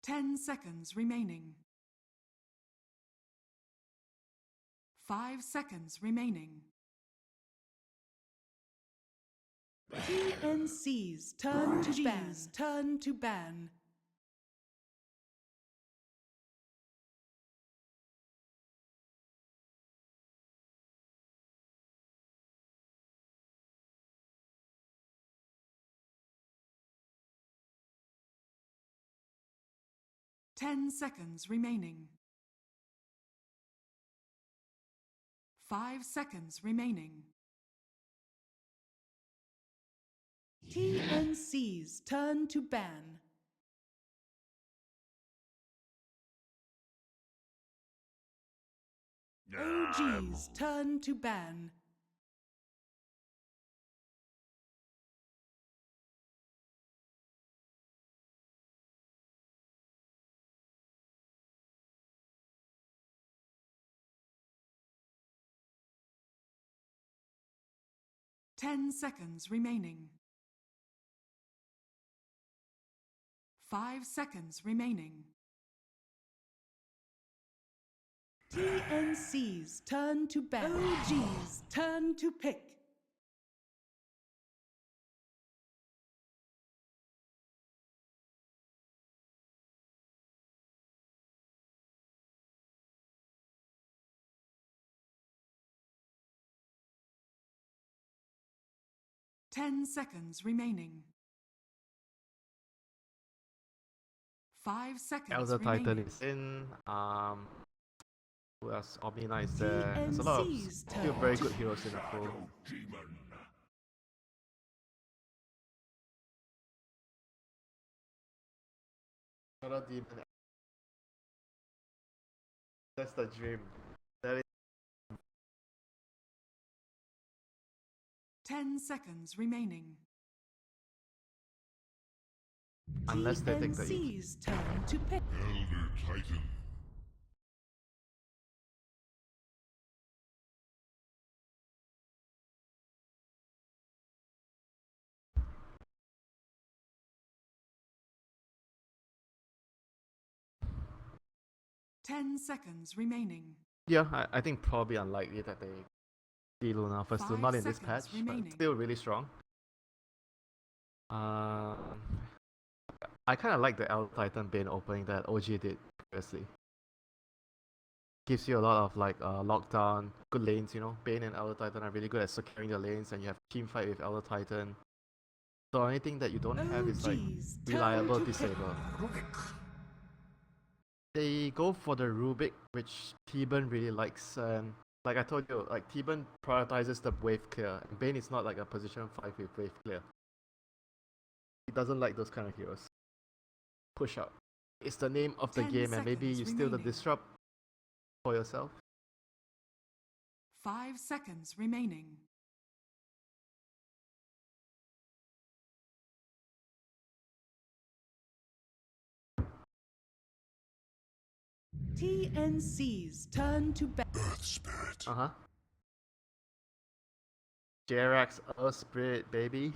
10 seconds remaining. 5 seconds remaining. TNC's turn to ban. Turn to ban. Ten seconds remaining. 5 seconds remaining. TNC's turn to ban. OG's turn to ban. Ten seconds remaining. 5 seconds remaining. TNC's turn to ban. OG's turn to pick. Ten seconds remaining. 5 seconds Elder remaining. Titan is in. Who else? Omni is there. There's a lot of still very good heroes in the pool. Shadow Demon. That's the dream. That is 10 seconds remaining. unless they take the ET. TNC's turn to pick. Elder Titan. Ten seconds remaining. Yeah, I think probably unlikely that they see Luna first two, 5 not in this seconds patch, remaining. but still really strong. I kind of like the Elder Titan Bane opening that OG did previously. Gives you a lot of like lockdown, good lanes, you know. Bane and Elder Titan are really good at securing the lanes, and you have team fight with Elder Titan. So anything that you don't have is like OG's reliable turn to pick. disable. They go for the Rubik, which T-Burn really likes, and like I told you, like T-Burn prioritizes the wave clear, and Bane is not like a position 5 with wave clear. He doesn't like those kind of heroes. Push out. It's the name of the 10 game, and maybe you seconds steal the remaining. disrupt for yourself. 5 seconds remaining. TNC's turn to ban. Earth Spirit. Uh-huh. Jerax Earth Spirit, baby.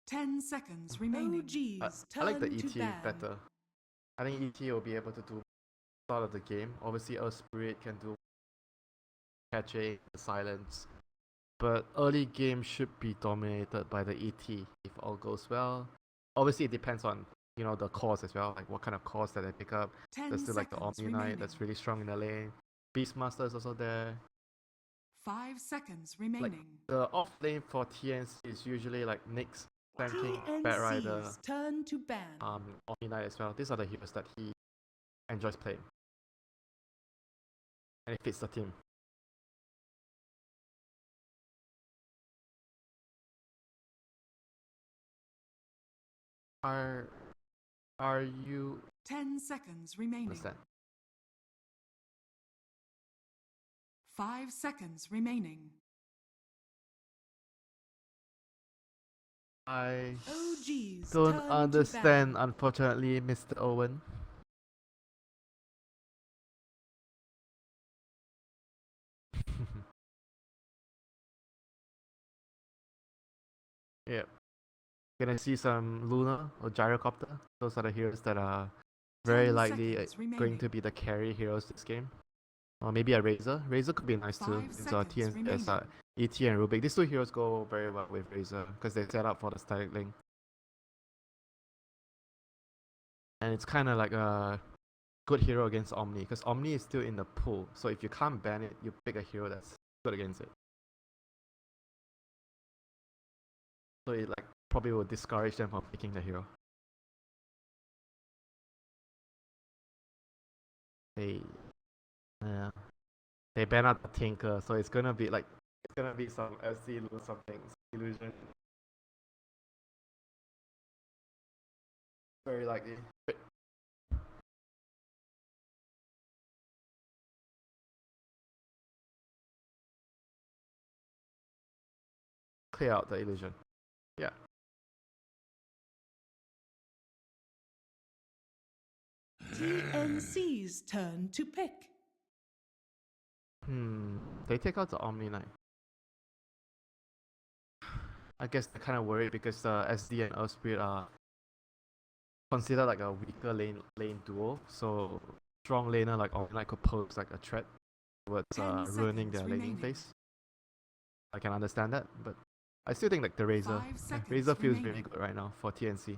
Ten seconds remaining. OG's I like the turn to ET ban. better. I think ET will be able to do start of the game. Obviously, Earth Spirit can do catching, silence. But early game should be dominated by the ET if all goes well. Obviously, it depends on, you know, the cores as well, like what kind of cores that they pick up. 10 There's still like the seconds Omni remaining. Knight that's really strong in the lane. Beastmaster is also there. 5 seconds Like remaining. the off lane for TNC is usually like Nyx, Flanking, Bat Rider, TNC's turn to ban. Omni Knight as well. These are the heroes that he enjoys playing. And it fits the team. Are you 10 seconds remaining. understand? 5 seconds remaining. I OG's don't turn to understand, ban. unfortunately, Mr. Owen. Yeah. Gonna see some Luna or Gyrocopter. Those are the heroes that are very 10 likely seconds going remaining. to be the carry heroes this game. Or maybe a Razor. Razor could be nice too. 5 It's seconds remaining. ET and Rubik. These two heroes go very well with Razor because they set up for the static link. And it's kind of like a good hero against Omni because Omni is still in the pool. So if you can't ban it, you pick a hero that's good against it. So it like probably will discourage them from picking the hero. They they ban out the Tinker, so it's gonna be some FC lose something illusion. Very likely. Clear out the illusion. Yeah. TNC's turn to pick. They take out the Omni Knight. I guess they're kind of worried because SD and Earth Spirit are considered like a weaker lane duo. So strong laner like Omni Knight could pose like a threat towards 10 ruining their seconds laning remaining. phase. I can understand that, but I still think like the Razor. 5 seconds Razor feels remaining. really good right now for TNC.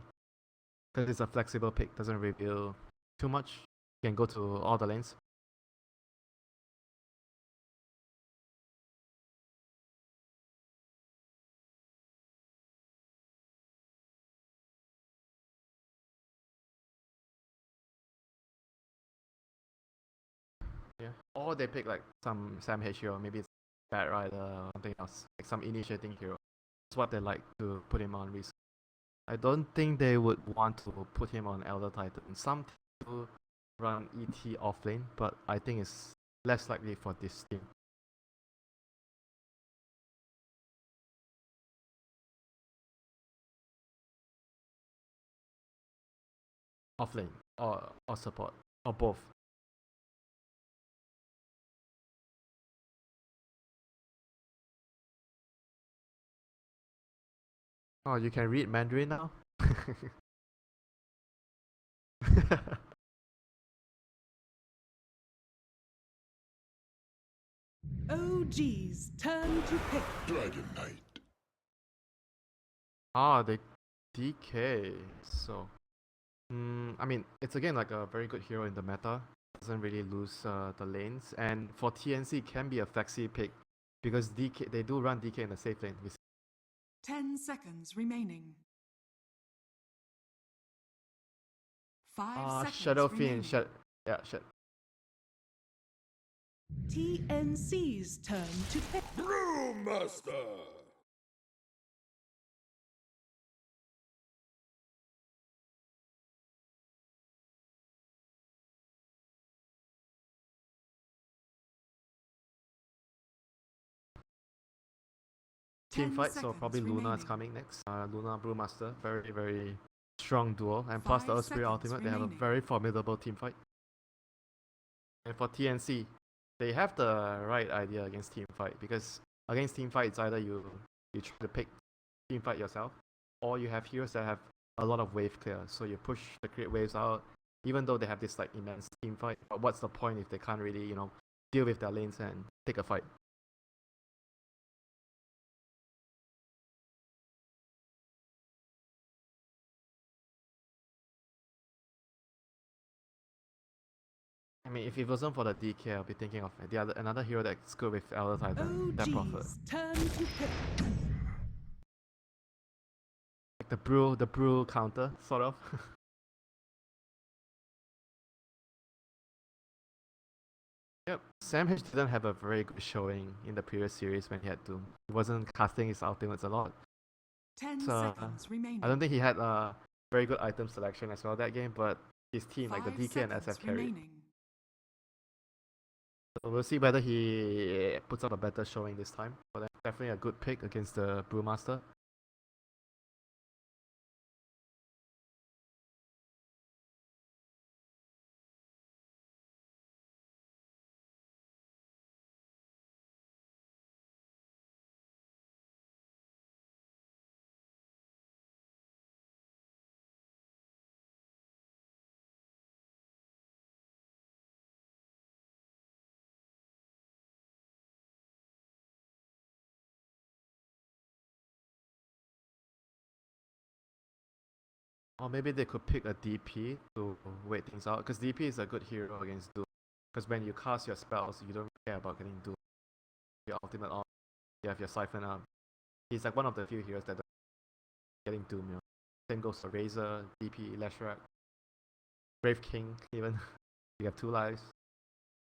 Because it's a flexible pick, doesn't reveal too much. You can go to all the lanes. Yeah. Or they pick like some Sam H hero, maybe it's Bad Rider or something else. Like some initiating hero. That's what they like to put him on risk. I don't think they would want to put him on Elder Titan. Some people run ET offlane, but I think it's less likely for this team. Offlane or support or both. Oh, you can read Mandarin now? OG's turn to pick. Dragon Knight. Ah, they DK. So, I mean, it's again like a very good hero in the meta. Doesn't really lose the lanes, and for TNC can be a flexi pick because DK they do run DK in the safe lane. 10 seconds remaining. 5 seconds Shadow remaining. Fiend. TNC's turn to pick. Brewmaster. Team 10 fight, so seconds probably Luna is remaining. coming next. Luna Brewmaster, very very strong duo, and plus the 5 Earth Spirit seconds ultimate, they have a remaining. very formidable team fight. And for TNC, they have the right idea against team fight because against team fight, it's either you try to pick team fight yourself, or you have heroes that have a lot of wave clear, so you push the crit waves out. Even though they have this like immense team fight, but what's the point if they can't really deal with their lanes and take a fight? I mean, if it wasn't for the DK, I'll be thinking of another hero that's good with Elder Titan, that Prophet. OG's turn to pick. Like the brew counter, sort of. Yep, Sam H didn't have a very good showing in the previous series when he had to. He wasn't casting his ultimates a lot. 10 So, seconds remaining. I don't think he had a very good item selection as well that game, but his team, like the 5 DK and seconds SF carried. remaining. So we'll see whether he puts up a better showing this time. But definitely a good pick against the Brewmaster. Or maybe they could pick a DP to wait things out, because DP is a good hero against Doom. Because when you cast your spells, you don't care about getting Doom. Your ultimate on, you have your Siphon up. He's like one of the few heroes that don't getting Doom, you know. Same goes for Razor, DP, Leshrac, Brave King, even. You have 2 lives.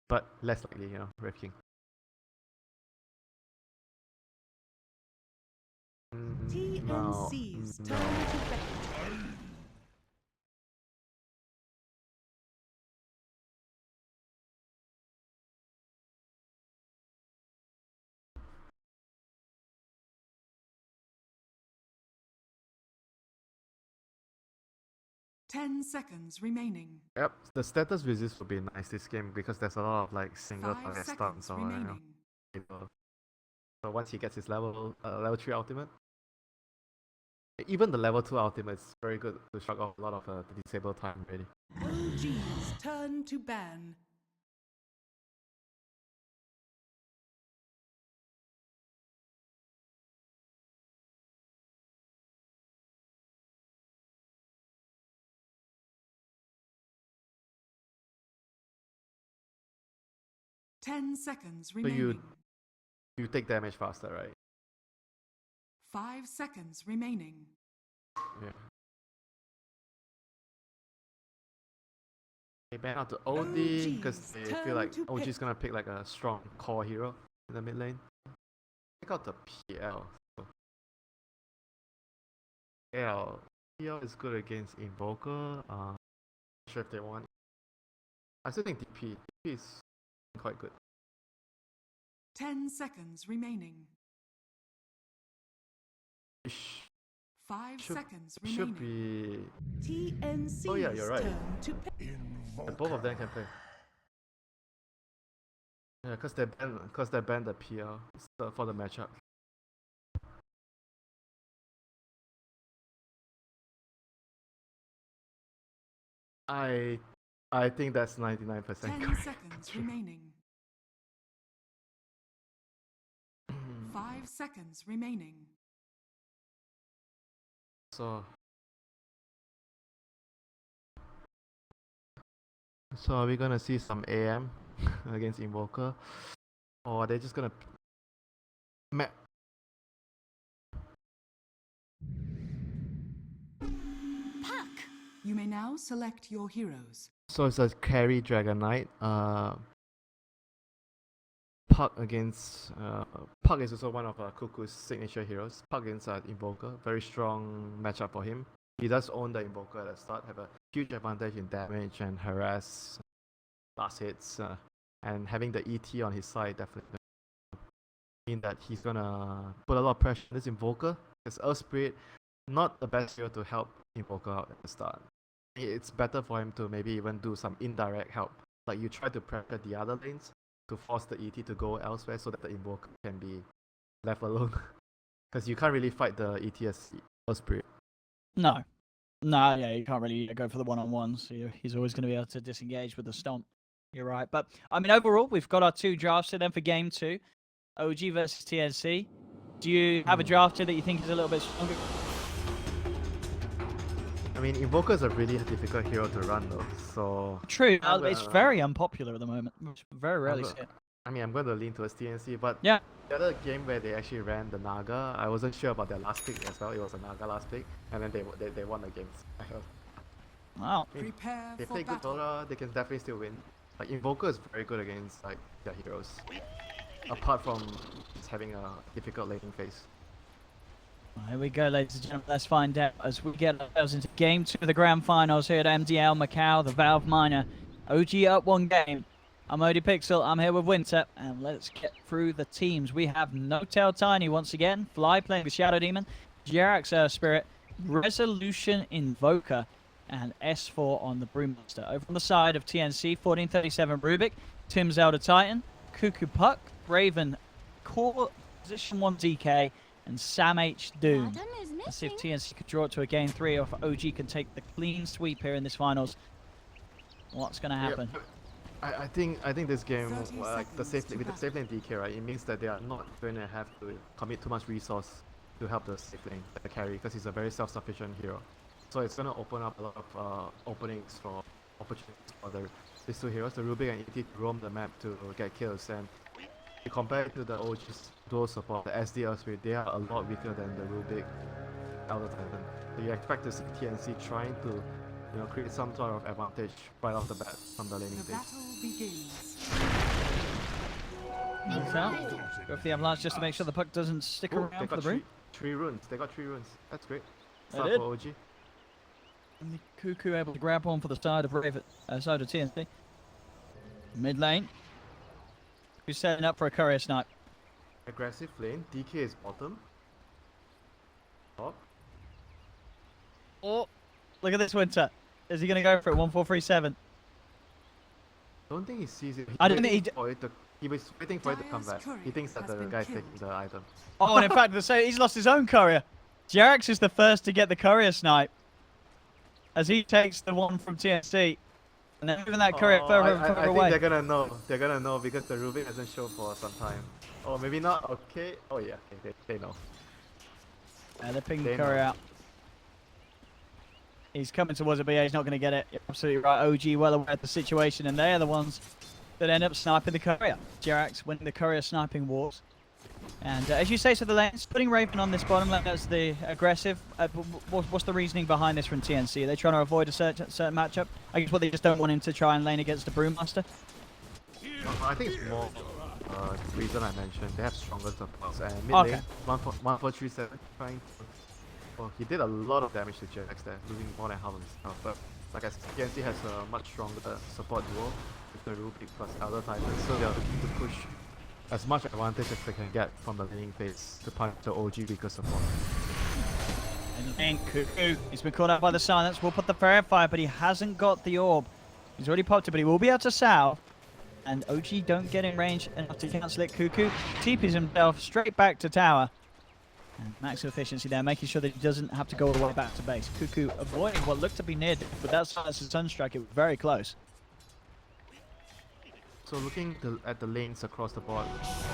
But less likely, you know, Brave King. TNC's No. turn to bet. 10 seconds remaining. Yep, the status resist will be nice this game because there's a lot of like single 5 target seconds stuns or remaining. so once he gets his level 3 ultimate, even the level 2 ultimate is very good to shock off a lot of the disable time already. OG's turn to ban. Ten seconds So remaining. you take damage faster, right? 5 seconds remaining. Yeah. They ban out to OD because OG's they turn feel like to OG's pick. gonna pick like a strong core hero in the mid lane. Check out the PL. PL is good against Invoker. Not sure if they want. I still think DP is quite good. 10 seconds remaining. It 5 seconds should remaining. be. TNC's Oh yeah, you're right. turn to pick. And both of them can play. Yeah, cause they banned the PL for the matchup. I think that's 99% 10 correct. seconds remaining. 5 seconds remaining. So are we gonna see some AM against Invoker, or are they just gonna Pack. You may now select your heroes. So it's a carry Dragon Knight. Puck against Puck is also one of Cuckoo's signature heroes. Puck against Invoker, very strong matchup for him. He does own the Invoker at the start, have a huge advantage in damage and harass, last hits, and having the ET on his side definitely mean that he's gonna put a lot of pressure on this Invoker. Because Earth Spirit, not the best hero to help Invoker out at the start. It's better for him to maybe even do some indirect help. Like you try to pressure the other lanes to force the ET to go elsewhere so that the Invoker can be left alone. Because you can't really fight the ET as Earth Spirit. No, yeah, you can't really go for the one-on-ones. He's always going to be able to disengage with the stomp. You're right. But, I mean, overall, we've got our 2 drafts here then for Game 2. OG versus TNC. Do you have a draft here that you think is a little bit stronger? I mean, Invoker is a really difficult hero to run though, so... True, it's very unpopular at the moment. Very rarely see it. I mean, I'm going to lean towards TNC, but yeah, the other game where they actually ran the Naga, I wasn't sure about their last pick as well. It was a Naga last pick, and then they won the game. wow. Prepare They for play good battle. Dota, they can definitely still win. Like Invoker is very good against like their heroes, apart from just having a difficult laning phase. Here we go, ladies and gentlemen. Let's find out as we get ourselves into Game 2 of the Grand Finals here at MDL Macau, the Valve Minor. OG up 1 game. I'm Odie Pixel, I'm here with Winter, and let's get through the teams. We have No Tail Tiny once again, Fly playing the Shadow Demon, Jerax Earth Spirit, Resolution Invoker, and S4 on the Brewmaster. Over on the side of TNC, 1437 Rubik, Tim Zelda Titan, Cuckoo Puck, Raven, Core, Position 1 DK, and Sam H. Doom. Let's see if TNC could draw it to a Game 3 or if OG can take the clean sweep here in this finals. What's going to happen? Yep. I think this game, 30 like the seconds with the safe lane DK, right? It means that they are not going to have to commit too much resource to help the safe lane, the carry, because he's a very self-sufficient hero. So it's gonna open up a lot of openings for opportunities for these two heroes, the Rubik and ET, to roam the map to get kills. And you compare it to the OG's dual support, the SD Earthspirit, they are a lot weaker than the Rubik Elder Titan. So you expect to see TNC trying to, create some sort of advantage right off the bat from the laning The phase. battle begins. Nice out. Go for the avalanche just to make sure the puck doesn't stick Ooh, around they for the got break. three runes. They got 3 runes. That's great. They Start did. for OG. And the Cuckoo able to grab one for the side of side of TNC. Mid lane. Who's setting up for a courier snipe? Aggressive lane. DK is bottom. Top. Oh, look at this Winter. Is he going to go for it? 1-4-3-7. Don't think he sees it. I don't think He was waiting for it to come Dire's back. He thinks that courier the has guy's been taking the item. Oh, and in fact, he's lost his own courier. Jerax is the first to get the courier snipe. As he takes the one from TNC. And then moving that courier further and further I away. think they're gonna know. They're gonna know because the Rubik hasn't shown for some time. Oh, maybe not. Okay. Oh yeah, they know. They're pinging They the courier know. out. He's coming towards it, but yeah, he's not going to get it. You're absolutely right. OG well aware of the situation, and they're the ones that end up sniping the courier. Jerax winning the courier sniping wars. And as you say, so the lane's putting Raven on this bottom lane as the aggressive. What's the reasoning behind this from TNC? Are they trying to avoid a certain matchup? I guess what they just don't want him to try and lane against the Brewmaster. I think it's more the reason I mentioned. They have stronger supports and mid Okay. lane 1-4-3-7 trying to. Well, he did a lot of damage to Jerax there, losing more than half of his health. But like I said, TNC has a much stronger support duo with the Rubik plus Elder Titan, so they are looking to push as much advantage as they can get from the laning phase to punish the OG weaker support. And Cuckoo, he's been caught out by the silence. We'll put the Verifier, but he hasn't got the orb. He's already popped it, but he will be able to salve. And OG don't get in range enough to cancel it. Cuckoo TPs himself straight back to tower. And maximum efficiency there, making sure that he doesn't have to go all the way back to base. Cuckoo avoiding what looked to be near, but that silence and Sunstrike, it was very close. So looking at the lanes across the board,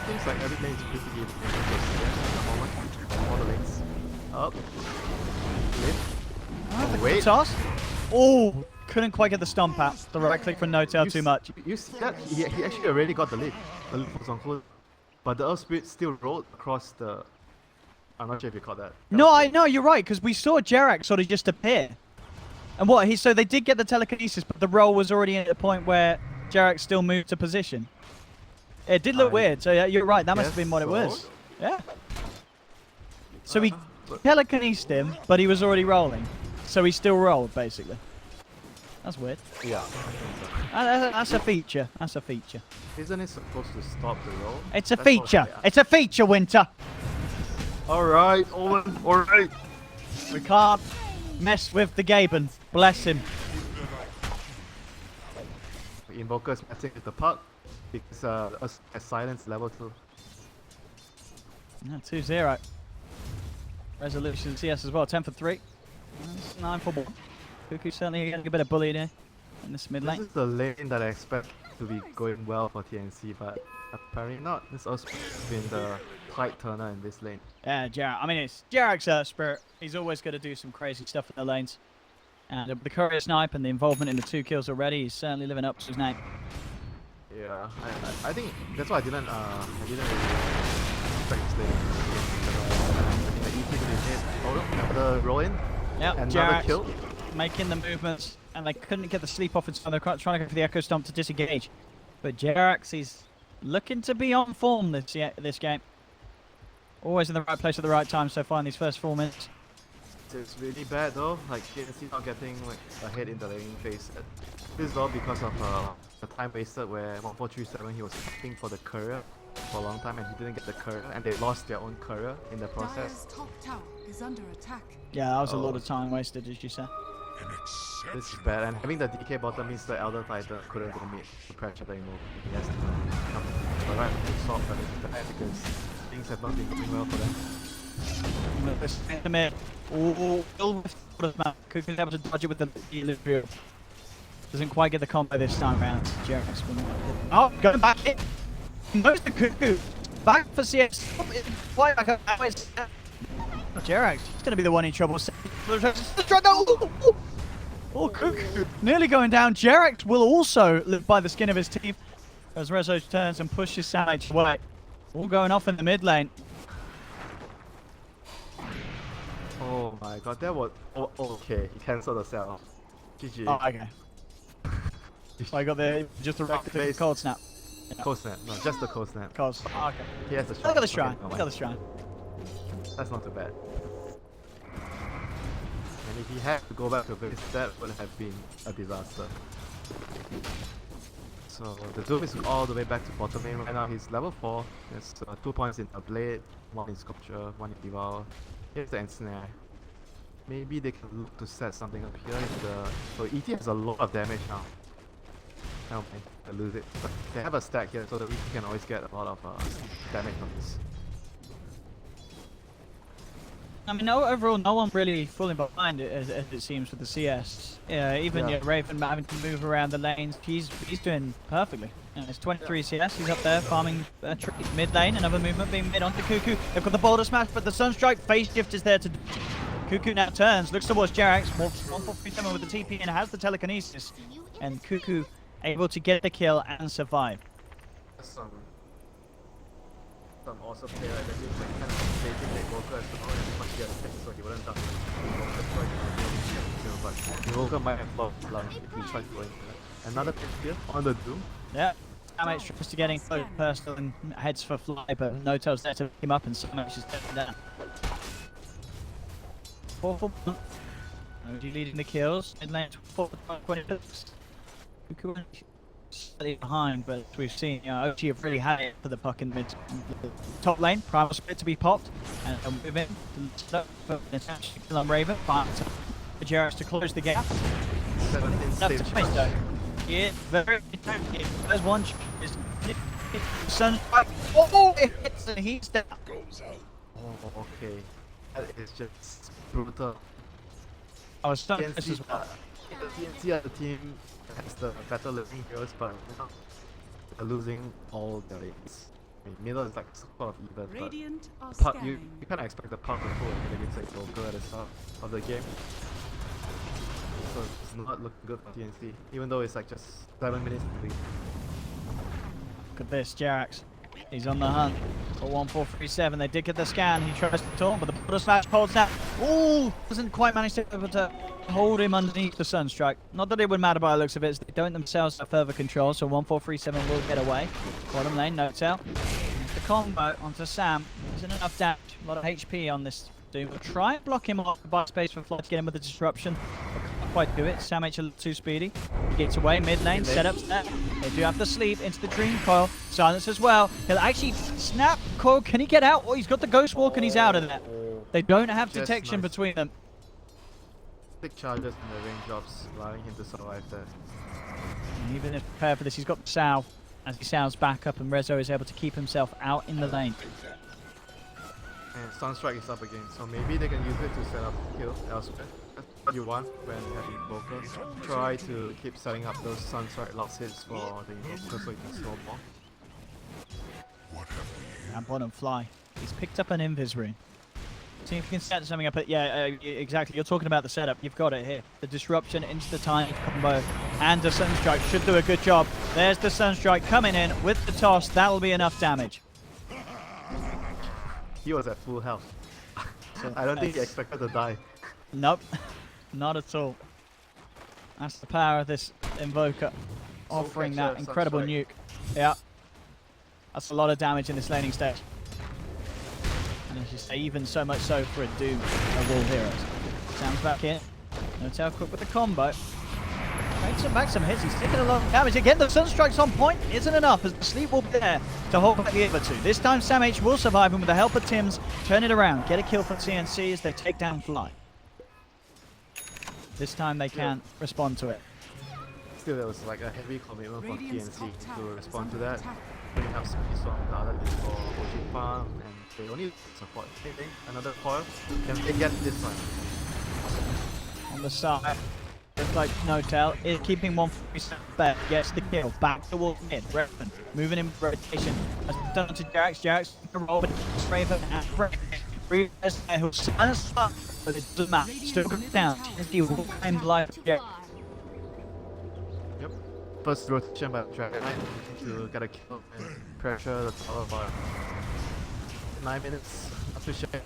seems like every lane is pretty even in the moment. All the lanes. Up. Lift. Oh, The wait. toss. Oh, couldn't quite get the stomp out. The right click from No-Tail too much. You see that? He actually already got the lead. The lead was on close. But the Earthspirit still rolled across the... I'm not sure if you caught that. No, I know, you're right, because we saw Jerax sort of just appear. And what, so they did get the telekinesis, but the roll was already at the point where Jerax still moved to position. It did look weird, so yeah, you're right, that must have been what it was. Yeah. So he telekinesed him, but he was already rolling. So he still rolled, basically. That's weird. Yeah. That's a feature. That's a feature. Isn't it supposed to stop the roll? It's a That's feature. all- yeah. It's a feature, Winter. Alright, Owen, alright. We can't mess with the Gaben. Bless him. Invoker's messing with the puck because a silence level 2. No, 2-0. Resolution CS as well. 10 for 3. That's 9 for 1. Cuckoo certainly getting a bit of bullied here in this mid This lane. is the lane that I expect to be going well for TNC, but apparently not. This has been the tight turner in this lane. Yeah, Jerax. I mean, it's Jerax's spirit. He's always going to do some crazy stuff in the lanes. And the courier snipe and the involvement in the 2 kills already, he's certainly living up to his name. Yeah, I think that's why I didn't really expect this lane. The ET to be hit. Oh no, the roll in. Yep, Another Jerax kill. making the movements, and they couldn't get the sleep off, and so they're trying to go for the Echo Stomp to disengage. But Jerax, he's looking to be on form this game. Always in the right place at the right time so far in these first 4 minutes. It's really bad though, like TNC not getting like ahead in the laning phase. This is all because of the time wasted where 1-4-3-7 he was fighting for the courier for a long time and he didn't get the courier and they lost their own courier in the process. Dire's top tower is under attack. Yeah, that was a lot Oh. of time wasted, as you said. An This is exception. bad and having the DK bottom means the Elder Titan couldn't go mid to pressure the move. He has to come but right, it's soft but it's bad because things have not been going well for them. Cuckoo's able to dodge it with the delivery. Doesn't quite get the combo this time around. Jerax. Oh, going back in. Knows the Cuckoo. Back for CS. Why? Jerax, he's going to be the one in trouble. Oh, Cuckoo nearly going down. Jerax will also live by the skin of his teeth as Rezo turns and pushes Savage away. All going off in the mid lane. Oh my god, that was... Oh, okay, he cancelled the cell. GG. Oh, okay. So I got the just the Face. cold snap. Cold snap. No, just the cold snap. Oh, okay. He has the shrine. Look at the shrine. Okay, Look at the shrine. that's not too bad. And if he had to go back to base, that would have been a disaster. So the Doom is all the way back to bottom lane right now. He's level 4. There's 2 points in a blade, 1 in sculpture, 1 in devour. Here's the ensnare. Maybe they can look to set something up here. So ET has a lot of damage now. Oh man, I lose it. But they have a stack here, so the ET can always get a lot of damage from this. I mean, overall, no one really falling behind it, as it seems, with the CS. Even Raven having to move around the lanes, he's doing perfectly. It's 23 CS, he's up there farming mid lane, another movement being mid onto Cuckoo. They've got the boulder smash, but the Sunstrike phase shift is there to... Cuckoo now turns, looks towards Jerax, 1437 with the TP and has the telekinesis. And Cuckoo able to get the kill and survive. Some awesome player that is like kind of saving the Evoker as well, and he must get attacked so he wouldn't die. But Evoker might have lost lunge if he tried going for that. Another pick here on the Doom. Yeah, Samach tries to getting personal and heads for fly, but No-Tail's there to pick him up and Samach is taken down. 4-4. OG leading the kills. Mid lane 4-26. Cuckoo slightly behind, but as we've seen, OG have really had it for the puck in the top lane. Primal split to be popped, and they'll move in to kill on Raven. Fire to Jerax to close the gap. 17 Enough to stage finish though. Yeah, very effective. There's one. Sunstrike. Oh, it hits and he's down. Goes out. Oh, okay. That is just brutal. I was stuck TNC, this as well. the TNC as a team has the better living heroes, but they're losing all their lanes. I mean, middle is like sort of even, Radiant are but you scanning. kind of expect the puck to pull against like Joker at the start of the game. So it's not looking good for TNC, even though it's like just 7 minutes to lead. Look at this, Jerax. He's on the hunt for 1437. They did get the scan. He tries to taunt, but the border smash pulls out. Ooh, doesn't quite manage to hold him underneath the Sunstrike. Not that it would matter by the looks of it. They don't themselves have further control, so 1437 will get away. Bottom lane, No-Tail. The combo onto Sam. Isn't enough damage. A lot of HP on this Doom. We'll try and block him off by space for Fly to get him with the disruption. Can't quite do it. Sam H a little too speedy. He gets away mid lane. Setups there. They do have to sleep into the Dream Coil. Silence as well. He'll actually snap Coil. Can he get out? Oh, he's got the Ghost Walk and he's out of there. They don't have Just detection nice. between them. Big charges in the range drops, allowing him to survive there. And even if prepared for this, he's got the Salve. As he salves back up and Rezo is able to keep himself out in the lane. And Sunstrike is up again, so maybe they can use it to set up kills elsewhere. That's what you want when having Invoker. Try to keep setting up those Sunstrike last hits for the Invoker so you can snowball. And bottom Fly. He's picked up an Invis rune. See if you can set something up. Exactly. You're talking about the setup. You've got it here. The disruption into the tiny combo. And the Sunstrike should do a good job. There's the Sunstrike coming in with the toss. That'll be enough damage. He was at full health. I don't think he expected to die. Nope. Not at all. That's the power of this Invoker. Offering that incredible nuke. Yeah. That's a lot of damage in this laning stage. And as you say, even so much so for a Doom of all heroes. Sam's back in. No-Tail quick with the combo. Makes back some hits. He's taking a lot of damage. Again, the Sunstrike's on point. Isn't enough as the sleep will be there to hold back the other two. This time, Sam H will survive him with the help of Tim's. Turn it around. Get a kill from TNC as they take down Fly. This time they can't respond to it. Still, there was like a heavy commitment from Radiant's TNC top to tower is respond to under that. attack. Putting up space on the other lane for OG Farm, and they only support another coil. Can they get this one? On the side, looks like No-Tail is keeping 147 back. Gets the kill. Back towards mid. Raven moving in rotation. As done to Jerax. Jerax can roll, but Raven and Realize that he'll silence the fire, but it doesn't matter. Still goes down. TNC will claim the life of Jerry. Yep. First rotation by Dragon Knight to get a kill and pressure the tower for 9 minutes. Appreciate it.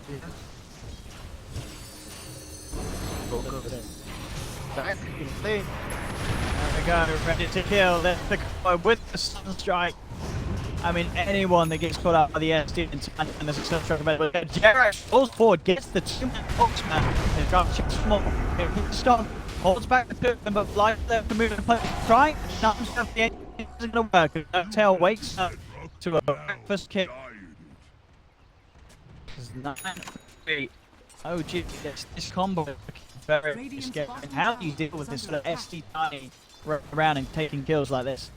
Back in play. There we go, ready to kill. That's the combo with the Sunstrike. I mean, anyone that gets caught out by the SD and there's a Sunstrike available. Jerax rolls forward, gets the 2-man box man. And drops small. Stop. Holds back the 2 of them, but flies left to move and play. Try. Not himself. The end isn't going to work. Tail wakes up to a breakfast kick. 9-3. Oh, gee, this combo is very scary. And how do you deal with this sort of SD tiny around and taking kills like this?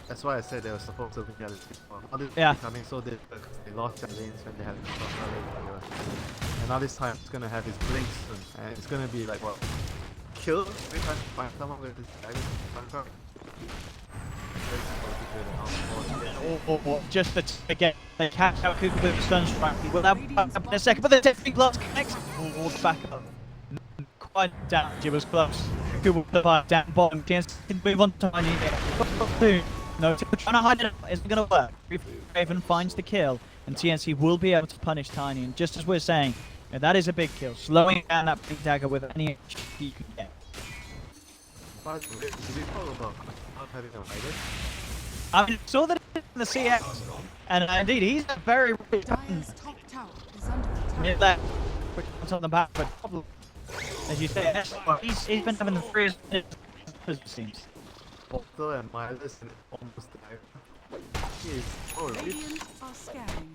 That's why I said they were supposed to get it before. Now this Yeah. is becoming so difficult because they lost their lanes when they had the earlier. And now this time it's gonna have his blink soon. And it's gonna be like, what? Kill? Every time you find someone with this dragon, Or just again, they catch out Kuku with the Sunstrike. He will have up in a second, but the Deathwing Glass connects. Walks back up. Quite down, it was close. Kuku will put the down bottom. TNC can move on to Tiny here. No, trying to hide it isn't going to work. Raven finds the kill, and TNC will be able to punish Tiny. And just as we're saying, that is a big kill. Slowing down that big dagger with any HP you can get. But did we talk about not having a rider? I mean, saw that in the CX, and indeed, he's a very Dire's top tower is under attack. mid left, which comes on the back, but probably, as you say, he's been having the freest minutes, it seems. Portal and Miles and almost died. Jeez, oh really? Radiant are scanning.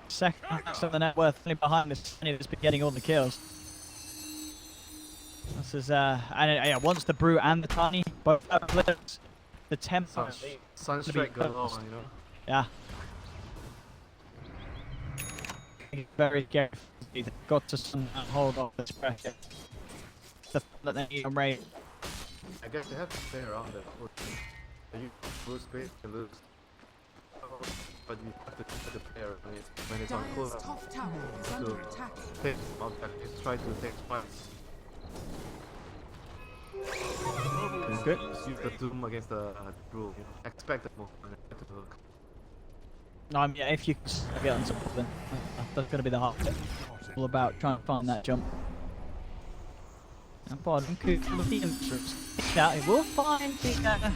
Second of the net worth, only behind this Tiny that's been getting all the kills. This is, and yeah, once the Brew and the Tiny both uplifts, the tempo. Sunstrike got on, you know? Yeah. Very careful. They've got to somehow hold off this pressure. The that they need a raid. I guess they have to stay around that. You lose great, you lose. But you have to keep the player when it's on Dire's cooldown. top tower is under attack. Take out that, just try to take spikes. Good. Use the Doom against the Brew, you know. Expect that movement. Yeah, if you can get on something, then that's going to be the hard bit. All about trying to find that jump. And pardon, Kuku with the entrance. Now, he will find the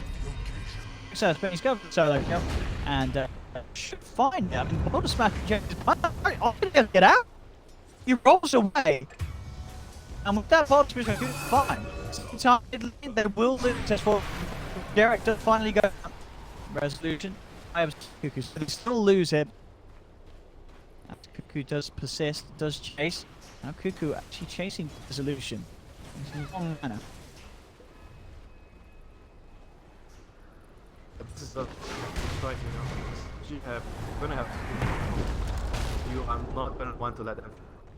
success, but he's going for the solo kill. And should find it. I mean, Boulder Smash is get out. He rolls away. And with that Boulder Smash, fine. Sometimes they will lose this for Derek to finally go. Resolution. I have Kuku, so they still lose him. Kuku does persist, does chase. Now Kuku actually chasing Resolution. He's long mana. This is the strike, you know. Gonna have to. You are not gonna want to let them.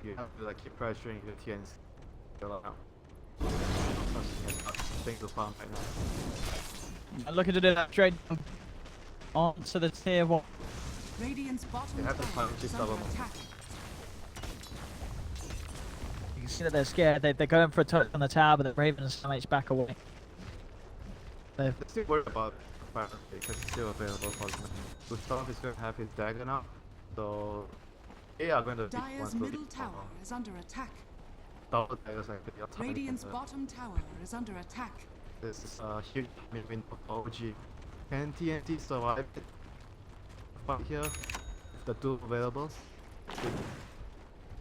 You have to like keep pressuring your TNC. Things to farm right now. I'm looking to do that trade on to the tier 1. Radiant's bottom They have to tower punch is this under level. attack. You can see that they're scared. They're going for a touch on the tower, but the Raven is so much back away. They're still worried about fire because it's still available for them. Gustav is going to have his dagger now, so they are going to be Dire's middle tower is under attack. double daggers like the other. Radiant's bottom tower is under attack. This is a huge win for OG. Can TNT survive it? Fight here, if the two available.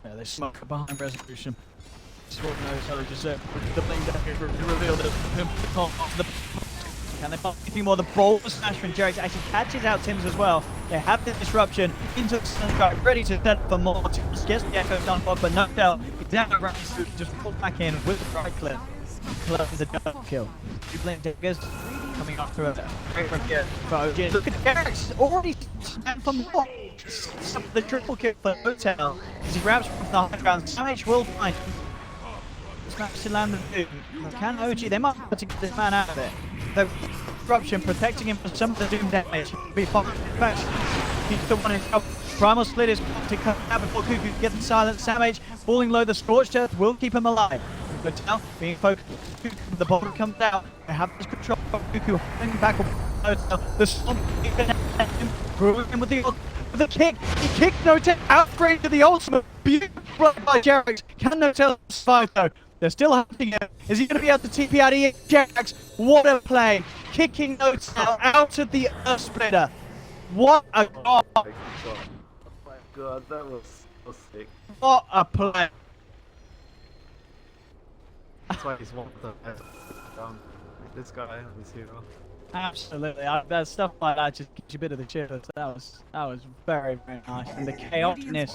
Yeah, they smoke behind Resolution. Sword knows how to deserve the blink dagger reveal the can they find anything more? The Boulder Smash from Jerry actually catches out Tims as well. They have the disruption into the Sunstrike, ready to set for more. Tims gets the echo done for, but knocked out. Down around just pulled back in with the right clip. Close the double kill. Two blink daggers coming up through a great from here. Look at Derek's already snapped for more. The triple kick for Hotel as he grabs from the high ground. Savage will find Smash to land the boom. Can OG? They might have to get this man out of it. They're disruption, protecting him from some of the doom damage. Be fine. He's the one in trouble. Primal Split is to come out before Cuckoo can get the silent Samage. Falling low, the Scorched Earth will keep him alive. But now, being focused, the bottom comes out. They have this control of Cuckoo holding back. The Swamp through him with the kick. He kicked Notel, outgrade to the ultimate. Beautiful by Jerax. Can Notel survive though? They're still hunting him. Is he going to be able to TP out of Jerax? What a play. Kicking Notel out of the Earth Splitter. What a goal. Oh my god, that was so sick. What a play. That's why he's one of the best. This guy, this hero. Absolutely, that stuff like that just gives you a bit of the chills. That was very, very nice, and the chaoticness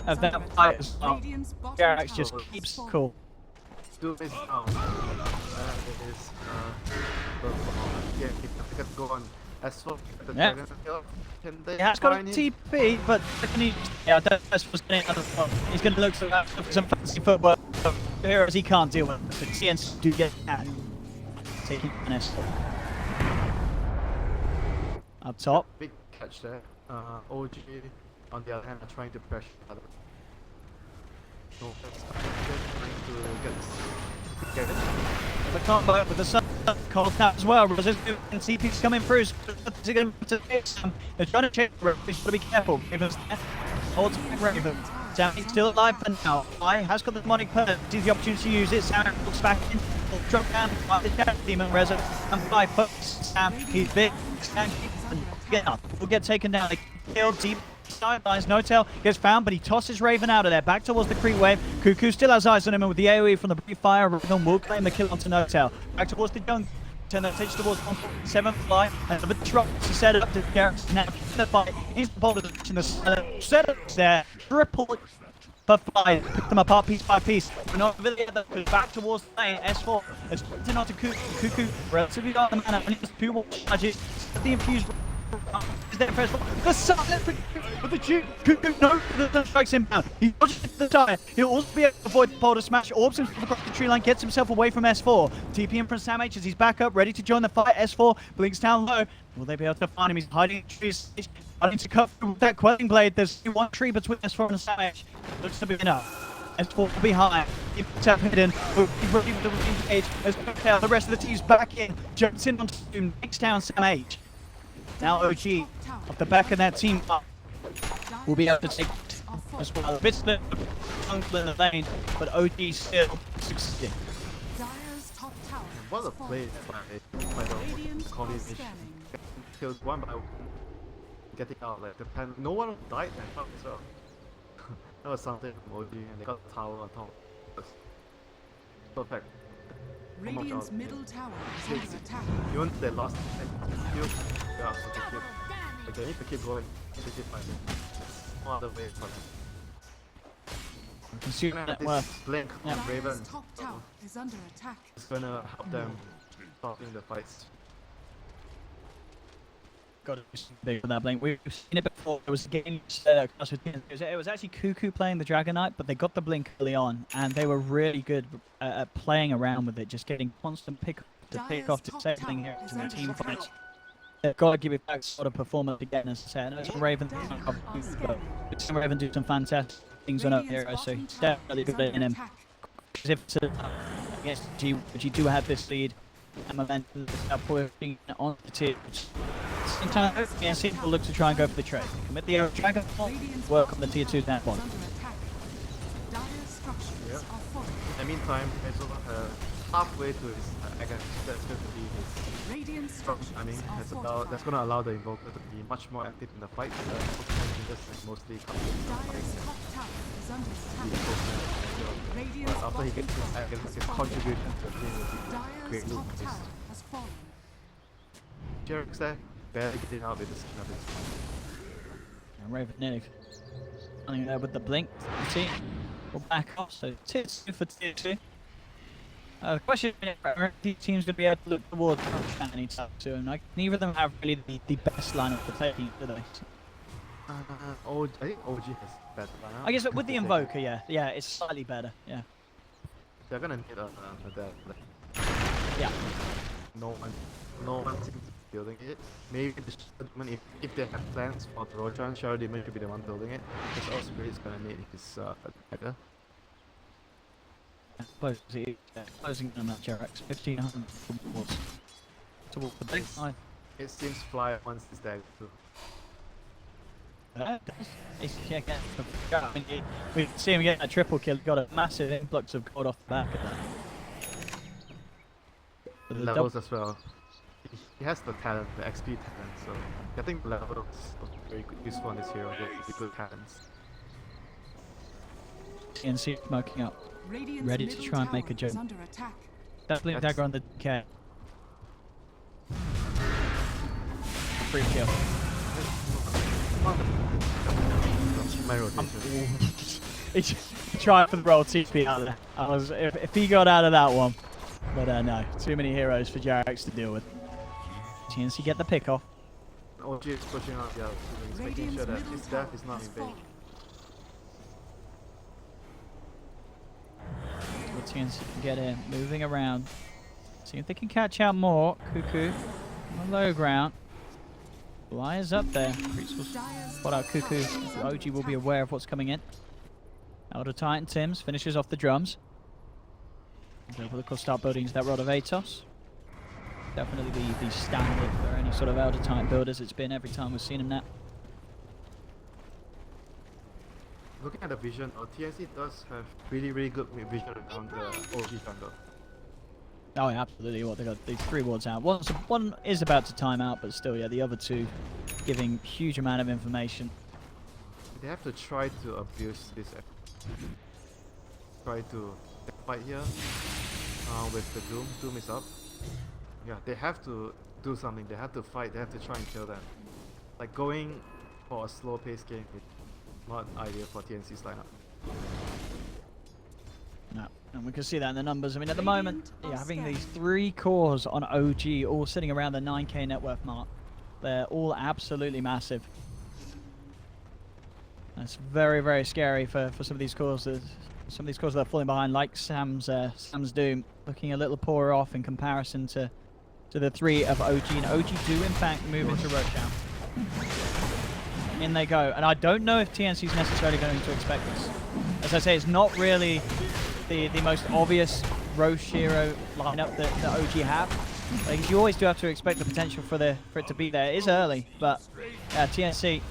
of that fight as well. Jerax just keeps cool. Do this now. It is. Yeah, he can go on. As for the Dragon Hill, can they? He has got a find him? TP, but that's what's getting out of the He's going to look for some fancy footwork. Heroes he can't deal with. But TNC do get that. Taking finesse. Up top. Big catch there. OG on the other hand are trying to pressure other. So that's trying to get it. But can't go with the sun called out as well. Resist and CP's coming through. So they're going to hit some. They're trying to check. They've got to be careful. Raven's there. Ultimate Raven. Sammy's still alive for now. Fly has got the demonic perk. Sees the opportunity to use it. Sammy looks back in. Will drop down. The Shadow Demon Rezo. And Fly focus. Sam, he's big. Sam, will get taken down. They kill deep. Sidelines, Notel gets found, but he tosses Raven out of there. Back towards the creep wave. Cuckoo still has eyes on him, and with the AoE from the brief fire, Raven will claim the kill onto Notel. Back towards the jungle. Turn that attention towards 147 Fly, and the disrupt to set it up to Jerax. Now, the fight is the boulder in the set up there. Triple for Fly. Pick them apart piece by piece. We're not really back towards the lane. S4 is pointing on to Cuckoo. Cuckoo, relatively dark the mana, and it's 2 more charges. The infused. Is there first the silent with the Duke. Cuckoo, no, the strikes him down. He dodges the tire. He'll also be able to avoid the boulder smash. Orbs himself across the tree line, gets himself away from S4. TP in from Sam H as he's back up, ready to join the fight. S4 blinks down low. Will they be able to find him? He's hiding in trees. He's starting to cut through with that quelling blade. There's one tree between S4 and Sam H. Looks to be enough. S4 will be high. Tap hidden. Ready with the engage. As the rest of the team's back in. Jumps in onto him. Takes down Sam H. Now OG, off the back of that team up, will be able to take it as well. A bit split in the lane, but OG still succeeding. What a play by the combination. Killed one by one. Getting out like the pen. No one died that time as well. That was something from OG, and they got the tower on top. Perfect. Radiant's middle tower is under attack. Even they lost, still they are so keep. Like they need to keep going. To keep fighting. No other way for them. Consume Have that this worth. blink on Raven. Dire's top tower is under attack. It's gonna help them stopping the fights. Got to do something big with that blink. We've seen it before. There was a game it was actually Cuckoo playing the Dragon Knight, but they got the blink early on, and they were really good at playing around with it, just getting constant pick off disabling here in the team fights. They've got to give it back sort of performance again, as I said. I know it's Raven, but we've seen Raven do some fantastic things on our hero, so he's definitely good in him. As if to, yes, you do have this lead, and momentum is pushing on the tier. Same time, TNC will look to try and go for the trade. Commit the Dragon Ball, work on the tier 2 down one. Yep. In the meantime, Hazel halfway to his I guess that's going to be his structure. I mean, that's going to allow the Invoker to be much more active in the fight. Just like mostly after he gets his I guess his contribution to the team will be great loop. Jerax there, barely getting out with the skin of his. And Raven nearly running there with the blink. You see, we'll back off. So tier 2 for tier 2. The question is, are these teams going to be able to look towards Crunch anytime soon? Like, neither of them have really the best lineup for taking, do they? I think OG has better lineup. I guess with the Invoker, yeah, it's slightly better, yeah. They're gonna need that. Yeah. No one no one seems to be building it. Maybe if they have plans for the Roshan, Sheridan should be the one building it. Because our spirit is gonna need his attacker. Closing on that Jerax. 1500 towards the big side. It seems fly once it's dead too. We can see him get a triple kill. Got a massive influx of gold off the back of that. But the Levels as well. He has the talent, the XP talent, so I think levels are very good, useful on this hero with good talents. TNC smoking up. Radiant's Ready to middle try and make a tower is jump. under attack. That blink That's- dagger on the K. Free kill. My rotation. He tried for the roll TP out of there. If he got out of that one. But no, too many heroes for Jerax to deal with. TNC get the pick off. OG is pushing out the other, he's making sure that his death is not in vain. Well, TNC can get in, moving around. See if they can catch out more. Cuckoo on the low ground. Flyers up there. Creeps will spot out Cuckoo. OG will be aware of what's coming in. Elder Titan Tims finishes off the drums. They'll of course start building that Rod of Atos. Definitely the standard for any sort of Elder Titan builders. It's been every time we've seen him now. Looking at the vision, TNC does have really good vision around the OG jungle. Oh yeah, absolutely. What they got these 3 wards out. One is about to time out, but still, yeah, the other 2 giving huge amount of information. They have to try to abuse this. Try to fight here with the Doom. Doom is up. Yeah, they have to do something. They have to fight. They have to try and kill them. Like going for a slow-paced game is not ideal for TNC's lineup. No, and we can see that in the numbers. I mean, at the moment, yeah, having these 3 cores on OG, all sitting around the 9k net worth mark. They're all absolutely massive. That's very scary for some of these cores. Some of these cores that are falling behind, like Sam's Doom, looking a little poorer off in comparison to the 3 of OG. And OG do in fact move into Roshan. In they go, and I don't know if TNC is necessarily going to expect this. As I say, it's not really the most obvious Roche hero lineup that OG have. Like, you always do have to expect the potential for it to be there. It is early, but TNC.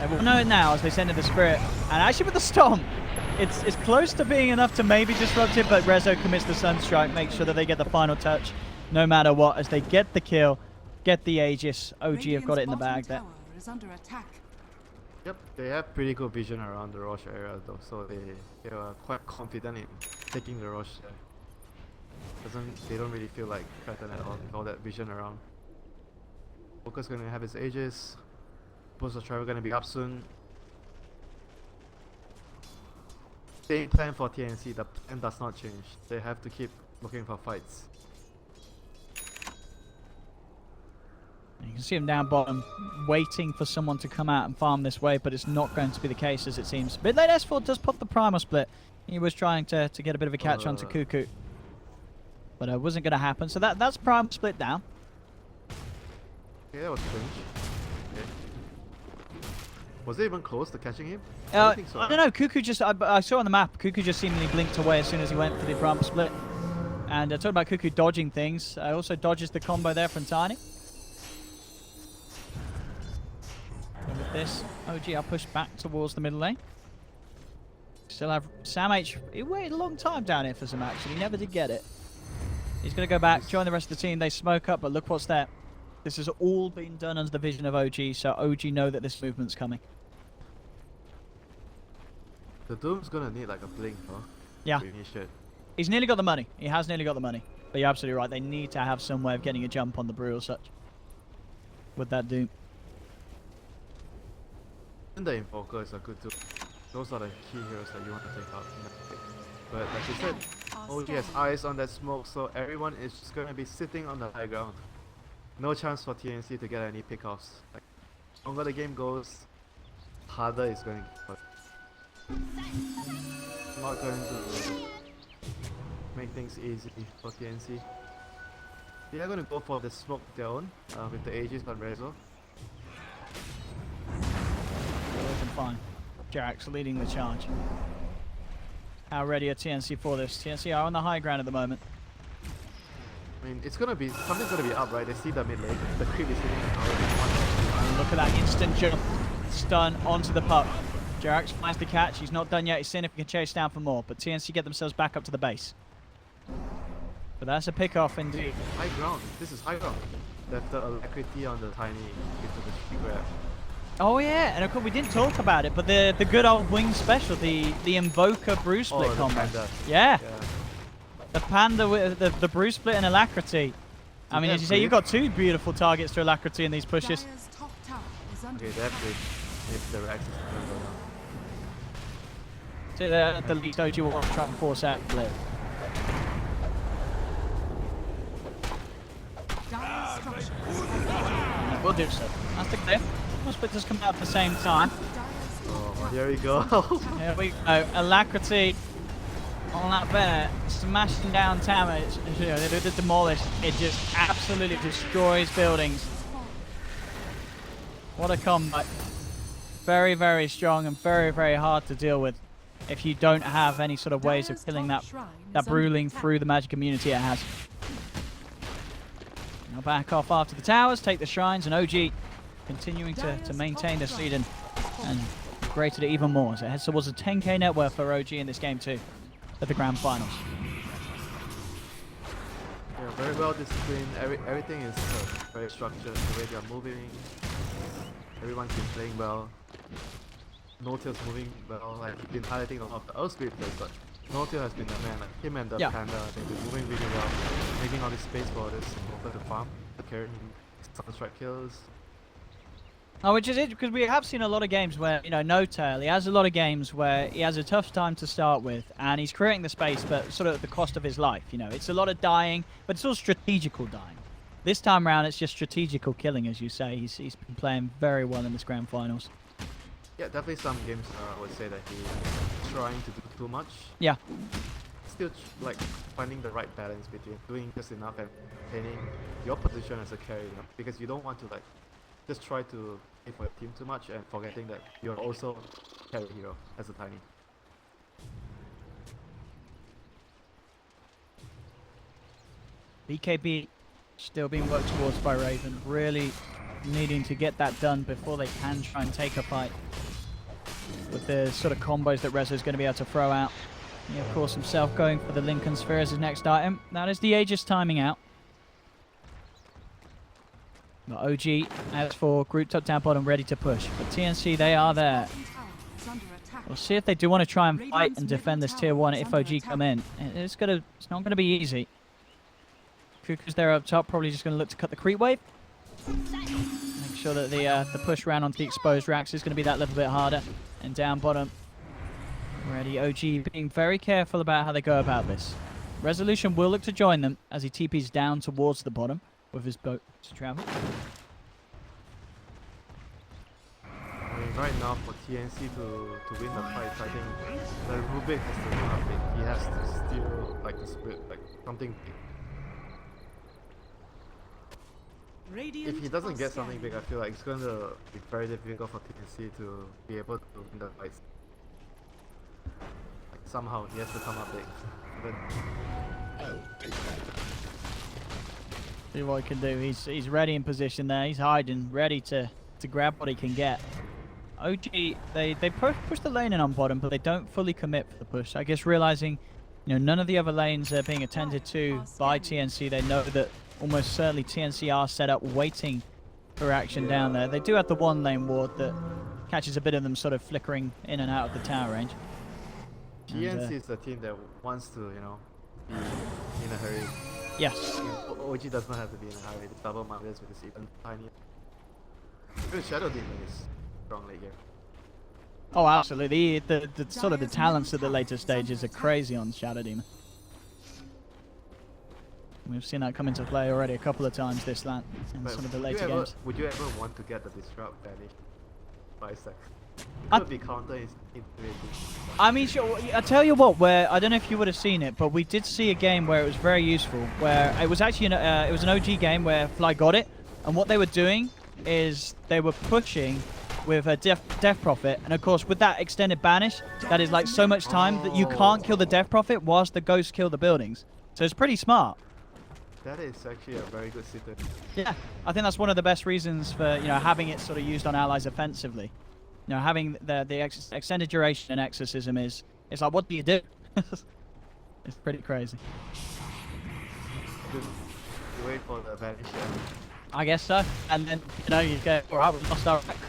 We'll know it now as they send in the Spirit, and actually with the Stomp, it's close to being enough to maybe disrupt it, but Rezo commits the Sunstrike, make sure that they get the final touch, no matter what, as they get the kill, get the Aegis. OG have got it in the bag there. Is under attack. Yep, they have pretty good vision around the Roche area though, so they are quite confident in taking the Roche there. They don't really feel like threatened at all with all that vision around. Focus gonna have his Aegis. Boost of Travel gonna be up soon. Same plan for TNC, the plan does not change. They have to keep looking for fights. You can see him down bottom, waiting for someone to come out and farm this way, but it's not going to be the case as it seems. Mid late S4 does pop the Primal Split. He was trying to get a bit of a catch onto Cuckoo, but it wasn't going to happen. So that's Primal Split down. Yeah, that was strange. Okay. Was it even close to catching him? I I don't think so. don't know. Cuckoo just I saw on the map. Cuckoo just seemingly blinked away as soon as he went for the Primal Split. And talking about Cuckoo dodging things, also dodges the combo there from Tiny. And with this, OG are pushed back towards the middle lane. Still have Sam H. He waited a long time down here for some action. He never did get it. He's going to go back, join the rest of the team. They smoke up, but look what's there. This has all been done under the vision of OG, so OG know that this movement's coming. The Doom's gonna need like a blink, huh? Yeah. To initiate. He's nearly got the money. He has nearly got the money. But you're absolutely right. They need to have some way of getting a jump on the Brew or such. With that Doom. And the Invokers are good too. Those are the key heroes that you want to take out. But like you said, OG has eyes on that smoke, so everyone is just gonna be sitting on the high ground. No chance for TNC to get any pickoffs. Like, the longer the game goes, harder it's going to get. Not going to make things easy for TNC. They are going to go for the smoke down with the Aegis on Rezo. Looking fine. Jax leading the charge. How ready are TNC for this? TNC are on the high ground at the moment. I mean, it's gonna be something's gonna be up, right? They see the mid lane. The creep is hitting the tower. And look at that instant jump, stun onto the puck. Jax finds the catch. He's not done yet. He's seeing if he can chase down for more. But TNC get themselves back up to the base. But that's a pick-off indeed. High ground. This is high ground. Left the alacrity on the tiny into the tree grab. Oh yeah, and of course we didn't talk about it, but the good old wing special, the Invoker Brew Split the combo. panda. Yeah. Yeah. The Panda with the Brew Split and Alacrity. I mean, as you say, you've got two beautiful targets to Alacrity in these pushes. Dire's top tower is under Okay, that bridge. If the Rex is going to go down. So the least OG will try and force out Blip. Dire's structures. We'll do so. That's the cliff. Most splitters come out at the same time. Dire's Oh, here we go. Here we go. Alacrity on that bear, smashing down tower. You know, they do the demolish. It just absolutely destroys buildings. What a combo. Very, very strong and very, very hard to deal with if you don't have any sort of ways of killing that bruling through the magic immunity it has. Now back off after the towers, take the shrines, and OG continuing to maintain the lead and created it even more as it heads towards a 10k net worth for OG in this game too at the grand finals. Yeah, very well disciplined. Everything is very structured. The way they are moving, everyone's been playing well. Notil's moving well. Like we've been highlighting a lot of the Earth Spirit players, but Notil has been the man. Like him and the Panda, they've been moving really well, making all this space for this over the farm, carrying Sunstrike kills. Oh, which is it, because we have seen a lot of games where, you know, No-Tail, he has a lot of games where he has a tough time to start with, and he's creating the space, but sort of at the cost of his life, you know. It's a lot of dying, but it's all strategical dying. This time around, it's just strategical killing, as you say. He's been playing very well in this grand finals. Yeah, definitely some games I would say that he's trying to do too much. Yeah. Still like finding the right balance between doing just enough and maintaining your position as a carry, you know? Because you don't want to like just try to play for your team too much and forgetting that you're also carry hero as a tiny. BKB still being worked towards by Raven, really needing to get that done before they can try and take a fight with the sort of combos that Rezo is going to be able to throw out. He, of course, himself going for the Lincoln Sphere as his next item. That is the Aegis timing out. But OG, as for group top down bottom, ready to push. But TNC, they are there. We'll see if they do want to try and fight and defend this tier 1 if OG come in. It's not going to be easy. Kuku's there up top, probably just going to look to cut the creep wave. Make sure that the push round onto the exposed racks is going to be that little bit harder. And down bottom, ready. OG being very careful about how they go about this. Resolution will look to join them as he TPs down towards the bottom with his boat to travel. I mean, right now for TNC to win the fight, I think the Rubik has to run up big. He has to steal like the split, like something big. If he doesn't get something big, I feel like it's going to be very difficult for TNC to be able to win the fight. Like somehow he has to come up big. See what he can do. He's ready in position there. He's hiding, ready to grab what he can get. OG, they push the lane in on bottom, but they don't fully commit for the push. I guess realizing, you know, none of the other lanes are being attended to by TNC. They know that almost certainly TNC are set up waiting for action down there. They do have the one lane ward that catches a bit of them sort of flickering in and out of the tower range. TNC is the team that wants to, you know, be in a hurry. Yes. OG does not have to be in a hurry. The double Marvelous with his even tiny. Even Shadow Demon is strong late here. Oh, absolutely. The sort of the talents at the later stages are crazy on Shadow Demon. We've seen that come into play already a couple of times this land in some of the later games. Would you ever want to get the Disrupt vanish? 5 seconds. I- It could be counter intuitive. I mean, sure, I tell you what. Where I don't know if you would have seen it, but we did see a game where it was very useful. Where it was actually it was an OG game where Fly got it, and what they were doing is they were pushing with a Death Prophet, and of course with that extended banish, that is like so much time that you can't kill the Death Prophet whilst the ghosts kill the buildings. So it's pretty smart. That is actually a very good sitter. Yeah, I think that's one of the best reasons for having it sort of used on allies offensively. Having the extended duration in exorcism it's like, what do you do? It's pretty crazy. You wait for the vanish. I guess so, and then you go, all right, we lost our rank.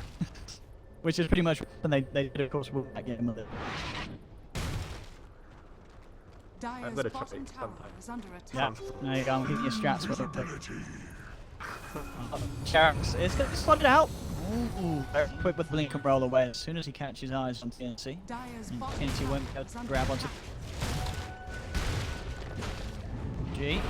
Which is pretty much when they did, of course, with that game. I'm Dire's gonna try bottom it tower sometime. is under Yeah, attack. there you go. I'm giving you strats with it. Charax is going to spot it out. Ooh, very quick with blink and roll away as soon as he catches eyes on TNC. Dire's And bottom TNC tower won't be able is to under grab onto attack. G.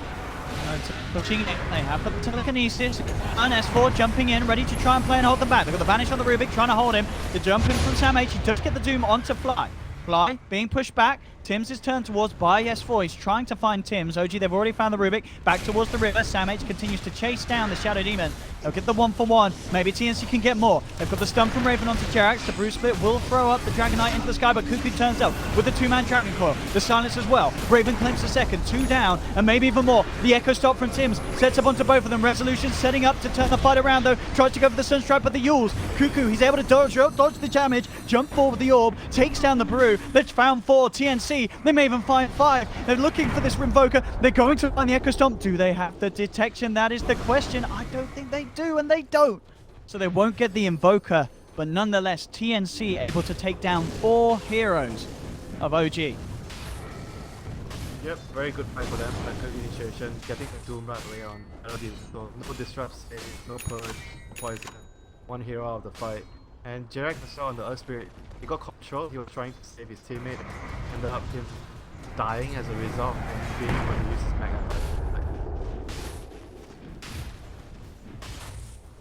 Pushing it. They have the telekinesis. And S4 jumping in, ready to try and play and hold them back. They've got the vanish on the Rubik, trying to hold him. The jump in from Sam H. He does get the Doom onto Fly. Fly being pushed back. Tims is turned towards by S4. He's trying to find Tims. OG, they've already found the Rubik. Back towards the river. Sam H continues to chase down the Shadow Demon. They'll get the 1-for-1. Maybe TNC can get more. They've got the stun from Raven onto Jerax. The Bruce Split will throw up the Dragon Knight into the sky, but Cuckoo turns up with the 2-man Dragon Coil. The silence as well. Raven claims the second. 2 down, and maybe even more. The Echo Stop from Tims sets up onto both of them. Resolution setting up to turn the fight around, though. Tries to go for the Sunstrike, but the Yules. Cuckoo, he's able to dodge the damage. Jump forward with the Orb. Takes down the Brew. Let's found 4. TNC. They may even find 5. They're looking for this Invoker. They're going to find the Echo Stomp. Do they have the detection? That is the question. I don't think they do, and they don't. So they won't get the Invoker, but nonetheless, TNC able to take down 4 heroes of OG. Yep, very good fight for them. Like good initiation, getting the Doom right away on. No disrupt save, no purge, no poison. 1 hero out of the fight. And Jarek as well on the Earth Spirit, he got control. He was trying to save his teammate. Ended up him dying as a result and being able to use his Magnet.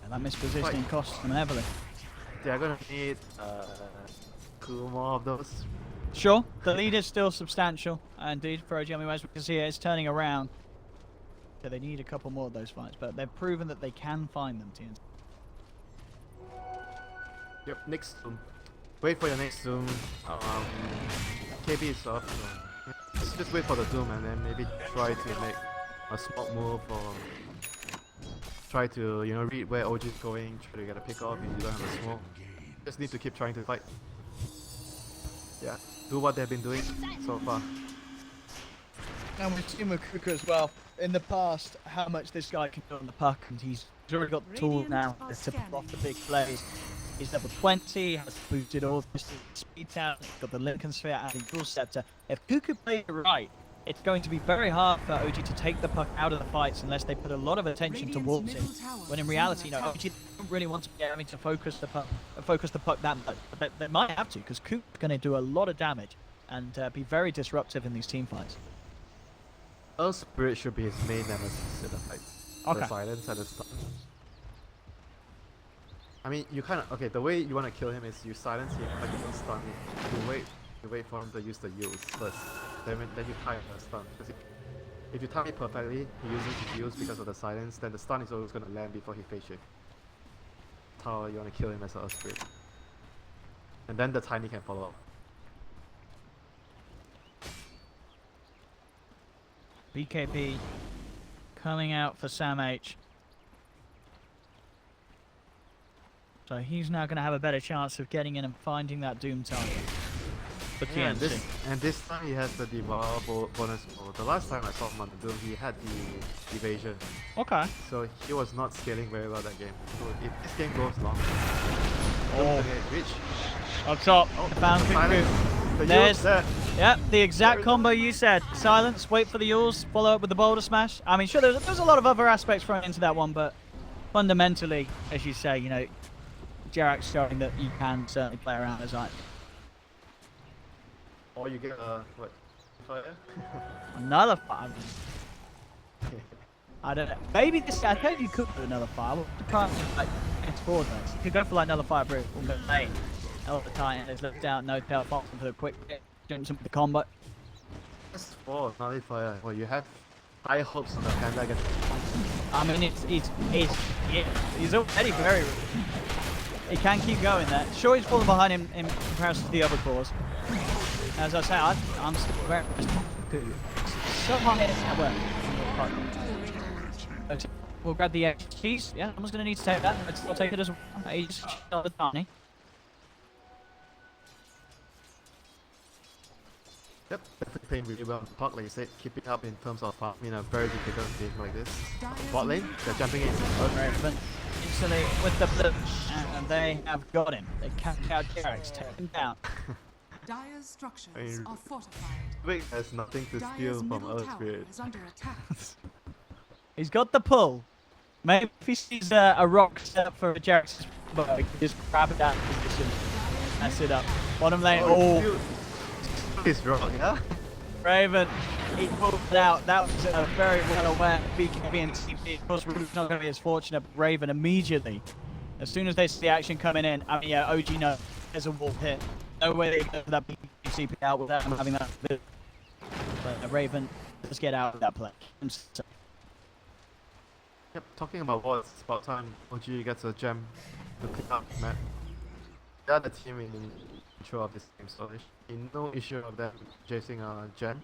And that mispositioning costs them heavily. They're gonna need 2 more of those. Sure, the lead is still substantial. Indeed, for OG, as we can see, it's turning around. So they need a couple more of those fights, but they've proven that they can find them, TNC. Yep, next Doom. Wait for your next Doom. KB is off. So just wait for the Doom and then maybe try to make a smart move or try to read where OG is going. Try to get a pick off if you don't have a smoke. Just need to keep trying to fight. Yeah, do what they've been doing so far. And we've seen with Kuka as well, in the past, how much this guy can do on the puck, and he's already got the tools now to pull off the big plays. He's level 20, has boosted all the speed down, got the Lincoln Sphere and the Dual Scepter. If Kuku plays it right, it's going to be very hard for OG to take the puck out of the fights unless they put a lot of attention towards him. When in reality, OG don't really want to be having to focus the puck that much. But they might have to, because Kuku's going to do a lot of damage and be very disruptive in these team fights. Earth Spirit should be his main nemesis in the fight. Okay. The silence and the stun. I mean, you kind of the way you want to kill him is you silence him, like you don't stun him. You wait for him to use the use first. Then you time the stun. Because if you time it perfectly, he uses his use because of the silence. Then the stun is always going to land before he face shift. That's how you want to kill him as an Earth Spirit. And then the tiny can follow up. BKB coming out for Sam H. So he's now going to have a better chance of getting in and finding that Doom target for Yeah, TNC. and this time he has the Devour bonus. The last time I saw him on the Doom, he had the evasion. Okay. So he was not scaling very well that game. So if this game goes long, Oh. reach. Up top, Oh, found silence. Kuku. The There's- use there. Yep, the exact combo you said. Silence, wait for the Yules, follow up with the Boulder Smash. I mean, sure, there's a lot of other aspects thrown into that one, but fundamentally, as you say, Jarek's showing that you can certainly play around as I. Or you get fire? Another fire. I don't know. Maybe this. I think you could do another fire. We'll try and it's forward though. You could go for like Nullifier Brute or go lane. Elder Titan has looked out, no tail, fox for the quick jumps in with the combo. That's for Nullifier. Well, you have high hopes on the Panda against. I mean, he's already very. He can keep going there. Sure, he's falling behind him in comparison to the other cores. As I say, I'm still very so high at work. We'll grab the keys. Yeah, someone's going to need to take that. I'll take it as well. He's not the tiny. Yep, definitely playing really well. Park, like you said, keep it up in terms of in a very difficult game like this. Bot lane, they're jumping in. Raven instantly with the blue, and they have got him. They capped out Jarex, take him down. Dire's structures are fortified. Wait, there's nothing to steal from middle Earth tower Spirit. is under attack. He's got the pull. Maybe if he sees a rock set up for Jarex, but he can just grab it out of position. That's it up. Bottom lane. Oh. He's wrong, yeah? Raven, he pulled it out. That was a very well aware BKB and TP. Of course, Rude's not going to be as fortunate. Raven immediately, as soon as they see the action coming in, I mean, yeah, OG knows there's a wall hit. No way they go for that BKB out without him having that. But Raven, let's get out of that play. Yep, talking about walls, it's about time OG gets a gem to pick up map. The other team in control of this game, so there's no issue of them chasing a gem.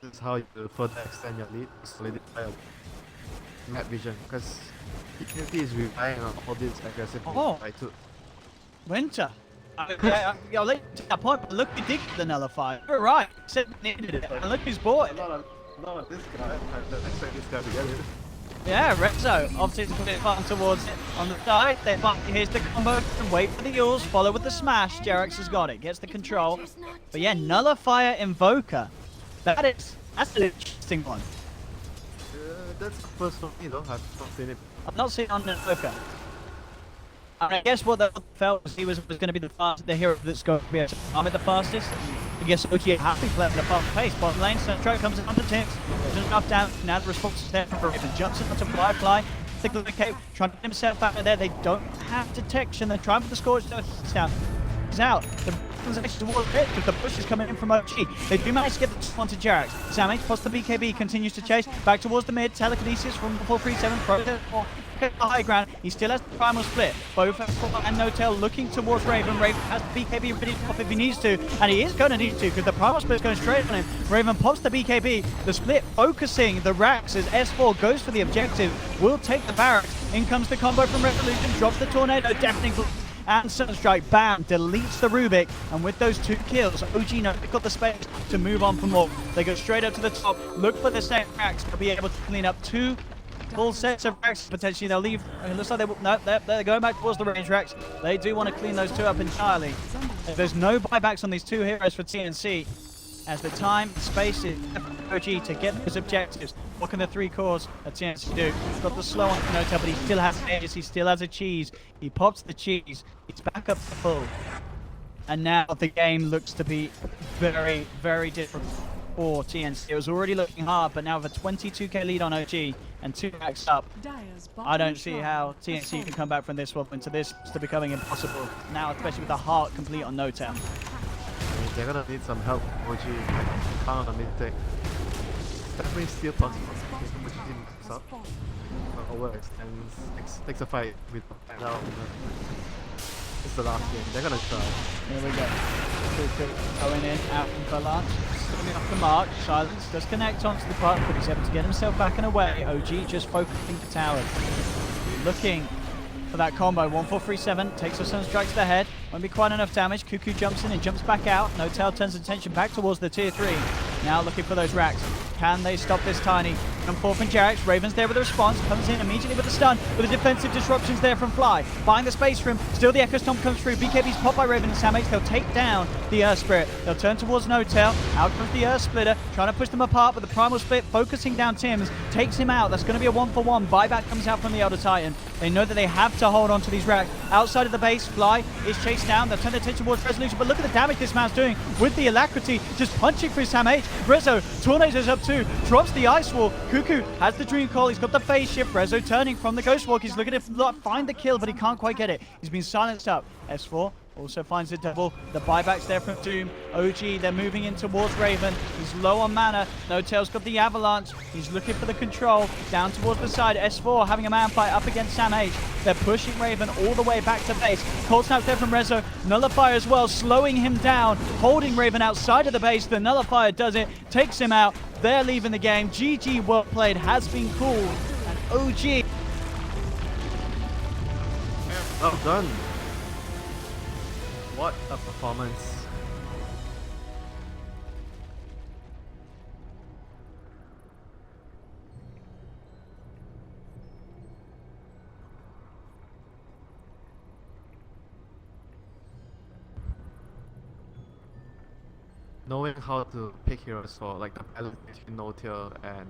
This is how you further extend your lead, solidify your map vision, because TNC is relying on all this aggressive play too. Winter. I'll let you take that point, but look who did the nullifier. You're right, said needed it, and look who's bought it. Not of this guy, I don't expect this guy to get it. Yeah, Rezzo obviously to put it far towards it on the side. They find here's the combo and wait for the Yules, follow with the smash. Jarex has got it, gets the control. But yeah, Nullifier Invoker. That's an interesting one. That's the first one, you know, I've not seen it. I've not seen it on Invoker. I guess what they felt was he was going to be the hero that's going to be able to arm it the fastest. I guess OG happy playing at a fast pace. Bottom lane, Sunstrike comes in onto Tips. Doesn't enough down. Now the response is there from Raven. Jumps in onto Firefly. Tickle the cape, trying to get himself out of there. They don't have detection. They're trying for the scorch down. He's out. The is actually towards it because the push is coming in from OG. They do manage to get the one to Jarex. Samage plus the BKB continues to chase back towards the mid. Telekinesis from the 437. Protest for the high ground. He still has the primal split. Both and No-Tail looking towards Raven. Raven has the BKB ready to pop if he needs to, and he is going to need to because the primal split is going straight on him. Raven pops the BKB. The split focusing the racks as S4 goes for the objective. Will take the barracks. In comes the combo from Revolution. Drops the tornado. Deafening. And Sunstrike, bam, deletes the Rubik, and with those 2 kills, OG know they've got the space to move on for more. They go straight up to the top, look for the same racks to be able to clean up 2 full sets of racks. Potentially they'll leave, it looks like they will, no, they're going back towards the range racks. They do want to clean those 2 up entirely. There's no buybacks on these 2 heroes for TNC. As the time and space is for OG to get those objectives. What can the 3 cores at TNC do? He's got the slow on No-Tail, but he still has ages, he still has a cheese. He pops the cheese, he's back up to full. And now the game looks to be very, very different for TNC. It was already looking hard, but now with a 22k lead on OG and 2 racks up, I don't see how TNC can come back from this one into this to becoming impossible. Now, especially with the heart complete on No-Tail. They're gonna need some help. OG count on the mid-tech. Definitely still possible. OG team comes up. Overextends. Takes a fight with now. It's the last game. They're gonna try. Here we go. Going in, out from Valanche. Coming off the mark. Silence does connect onto the park, but he's able to get himself back and away. OG just focusing the towers. Looking for that combo. 1437 takes a Sunstrike to the head. Won't be quite enough damage. Cuckoo jumps in and jumps back out. No-Tail turns attention back towards the tier 3. Now looking for those racks. Can they stop this Tiny? Come forth from Jarex. Raven's there with a response. Comes in immediately with a stun. With the defensive disruptions there from Fly. Buying the space for him. Still the Echo Stomp comes through. BKB's popped by Raven and Samage. They'll take down the Earth Spirit. They'll turn towards No-Tail. Out comes the Earth Splitter. Trying to push them apart, but the Primal Split focusing down Tims. Takes him out. That's going to be a 1-for-1. Buyback comes out from the Elder Titan. They know that they have to hold on to these racks. Outside of the base, Fly is chased down. They'll turn their attention towards Resolution, but look at the damage this man's doing with the alacrity. Just punching through Samage. Rezzo, Tornado's up too. Drops the Ice Wall. Cuckoo has the dream call. He's got the phase shift. Rezo turning from the Ghost Walk. He's looking to find the kill, but he can't quite get it. He's been silenced up. S4 also finds the double. The buybacks there from Doom. OG, they're moving in towards Raven. He's low on mana. No Tail's got the avalanche. He's looking for the control. Down towards the side. S4 having a man fight up against Sam H. They're pushing Raven all the way back to base. Cold Snap there from Rezo. Nullifier as well, slowing him down. Holding Raven outside of the base. The Nullifier does it. Takes him out. They're leaving the game. GG, well played, has been called. And OG. Well done. What a performance. Knowing how to pick heroes for like the balance between no tier and